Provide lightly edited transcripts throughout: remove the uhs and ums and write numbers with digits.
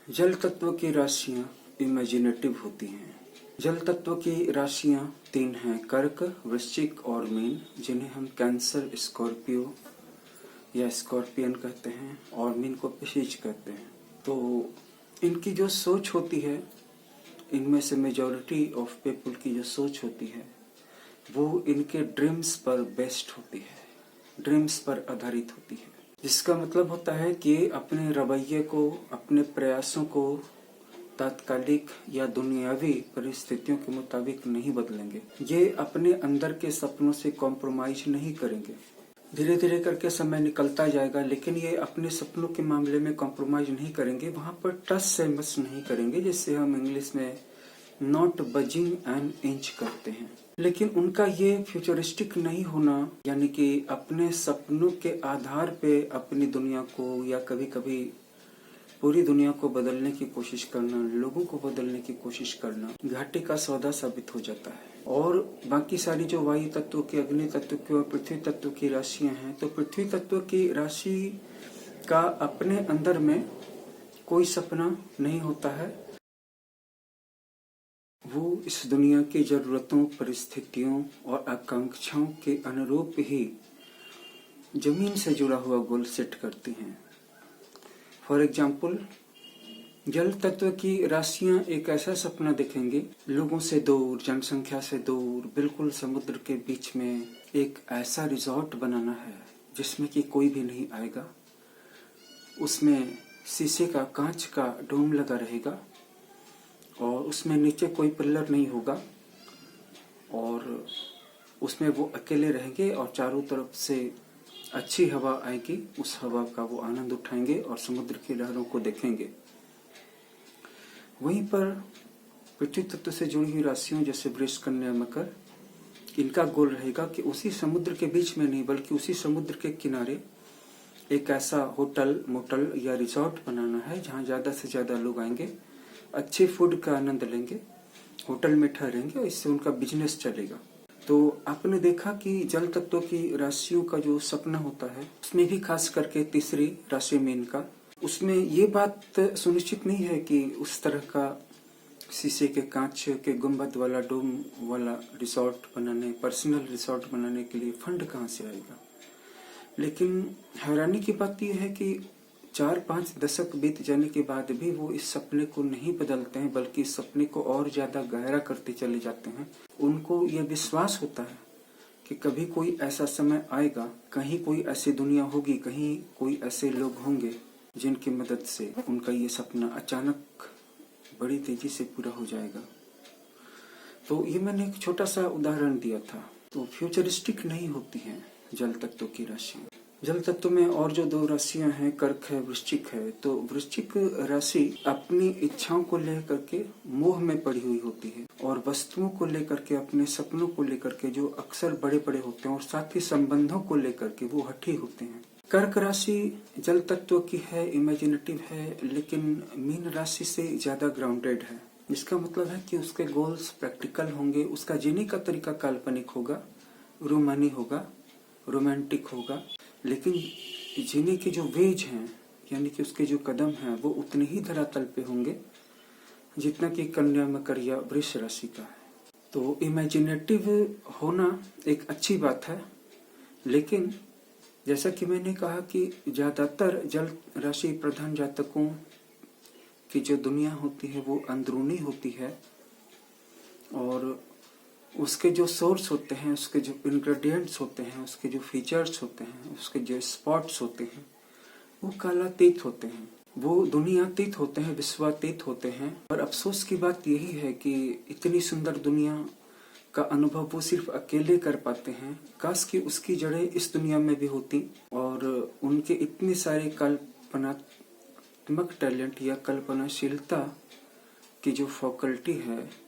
जल तत्व की राशियां इमेजिनेटिव होती हैं। जल तत्व की राशियां 3 हैं, कर्क, वृश्चिक और मीन, जिन्हें हम कैंसर, स्कॉर्पियो या स्कॉर्पियन कहते हैं और मीन को पिशीज कहते हैं। तो इनकी जो सोच होती है, इनमें से मेजॉरिटी ऑफ पीपल की जो सोच होती है वो इनके ड्रीम्स पर बेस्ड होती है, ड्रीम्स पर आधारित होती है। जिसका मतलब होता है कि अपने रवैये को, अपने प्रयासों को तात्कालिक या दुनियावी परिस्थितियों के मुताबिक नहीं बदलेंगे। ये अपने अंदर के सपनों से कॉम्प्रोमाइज नहीं करेंगे। धीरे धीरे करके समय निकलता जाएगा, लेकिन ये अपने सपनों के मामले में कॉम्प्रोमाइज नहीं करेंगे, वहां पर टस से मस नहीं करेंगे, जिससे हम इंग्लिश में नॉट बजिंग एन इंच करते हैं। लेकिन उनका ये फ्यूचरिस्टिक नहीं होना, यानी कि अपने सपनों के आधार पे अपनी दुनिया को या कभी कभी पूरी दुनिया को बदलने की कोशिश करना, लोगों को बदलने की कोशिश करना घाटे का सौदा साबित हो जाता है। और बाकी सारी जो वायु तत्व की, अग्नि तत्व की और पृथ्वी तत्व की राशियां हैं, तो पृथ्वी तत्व की राशि का अपने अंदर में कोई सपना नहीं होता है। वो इस दुनिया की जरूरतों, परिस्थितियों और आकांक्षाओं के अनुरूप ही जमीन से जुड़ा हुआ गोल सेट करती हैं। फॉर एग्जाम्पल, जल तत्व की राशियां एक ऐसा सपना देखेंगे, लोगों से दूर, जनसंख्या से दूर, बिल्कुल समुद्र के बीच में एक ऐसा रिजॉर्ट बनाना है जिसमें कि कोई भी नहीं आएगा। उसमें शीशे का, कांच का डोम लगा रहेगा और उसमें नीचे कोई पिलर नहीं होगा और उसमें वो अकेले रहेंगे और चारों तरफ से अच्छी हवा आएगी। उस हवा का वो आनंद उठाएंगे और समुद्र की लहरों को देखेंगे। वहीं पर पृथ्वी तत्व से जुड़ी हुई राशियों जैसे वृष, कन्या, मकर, इनका गोल रहेगा कि उसी समुद्र के बीच में नहीं बल्कि उसी समुद्र के किनारे एक ऐसा होटल, मोटल या रिजॉर्ट बनाना है जहां ज्यादा से ज्यादा लोग आएंगे, अच्छे फूड का आनंद लेंगे, होटल में ठहरेंगे और इससे उनका बिजनेस चलेगा। तो आपने देखा कि जल तत्व की राशियों का जो सपना होता है, उसमें भी खास करके तीसरी राशि मीन का, उसमें ये बात सुनिश्चित नहीं है कि उस तरह का शीशे के, कांच के गुंबद वाला, डोम वाला रिसोर्ट बनाने, पर्सनल रिसोर्ट बनाने के लिए फंड कहाँ से आएगा। लेकिन हैरानी की बात यह है कि 4-5 दशक बीत जाने के बाद भी वो इस सपने को नहीं बदलते हैं, बल्कि इस सपने को और ज्यादा गहरा करते चले जाते हैं। उनको ये विश्वास होता है कि कभी कोई ऐसा समय आएगा, कहीं कोई ऐसी दुनिया होगी, कहीं कोई ऐसे लोग होंगे जिनकी मदद से उनका ये सपना अचानक बड़ी तेजी से पूरा हो जाएगा। तो ये मैंने एक छोटा सा उदाहरण दिया था। तो फ्यूचरिस्टिक नहीं होती हैं जल तत्व की राशियां। जल तत्व में और जो 2 राशियां हैं, कर्क है, वृश्चिक है। तो वृश्चिक राशि अपनी इच्छाओं को लेकर के मोह में पड़ी हुई होती है और वस्तुओं को लेकर के, अपने सपनों को लेकर के जो अक्सर बड़े बड़े होते हैं और साथ ही संबंधों को लेकर के वो हठी होते हैं। कर्क राशि जल तत्व की है, इमेजिनेटिव है, लेकिन मीन राशि से ज्यादा ग्राउंडेड है। इसका मतलब है कि उसके गोल्स प्रैक्टिकल होंगे, उसका जीने का तरीका काल्पनिक होगा, रोमानी होगा, रोमांटिक होगा, लेकिन जीने के जो वेज हैं, यानी कि उसके जो कदम हैं, वो उतने ही धरातल पे होंगे जितना कि कन्या, मकर या वृष राशि का है। तो इमेजिनेटिव होना एक अच्छी बात है, लेकिन जैसा कि मैंने कहा कि ज्यादातर जल राशि प्रधान जातकों की जो दुनिया होती है वो अंदरूनी होती है और उसके जो सोर्स होते हैं, उसके जो इंग्रेडिएंट्स होते हैं, उसके जो फीचर्स होते हैं, उसके जो स्पॉट्स होते हैं, वो कालातीत होते हैं, वो दुनियातीत होते हैं, विश्वातीत होते हैं। और अफसोस की बात यही है कि इतनी सुंदर दुनिया का अनुभव वो सिर्फ अकेले कर पाते हैं। काश कि उसकी जड़ें इस दुनिया में भी होती और उनके इतने सारे कल्पनात्मक टैलेंट या कल्पनाशीलता की जो फैकल्टी है,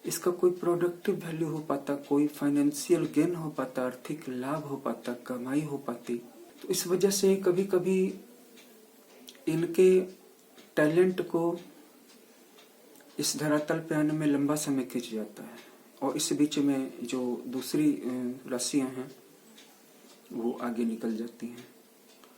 इसका कोई प्रोडक्टिव वैल्यू हो पाता, कोई फाइनेंशियल गेन हो पाता, आर्थिक लाभ हो पाता, कमाई हो पाती। तो इस वजह से कभी कभी इनके टैलेंट को इस धरातल पे आने में लंबा समय खिंच जाता है और इस बीच में जो दूसरी राशियां हैं वो आगे निकल जाती हैं।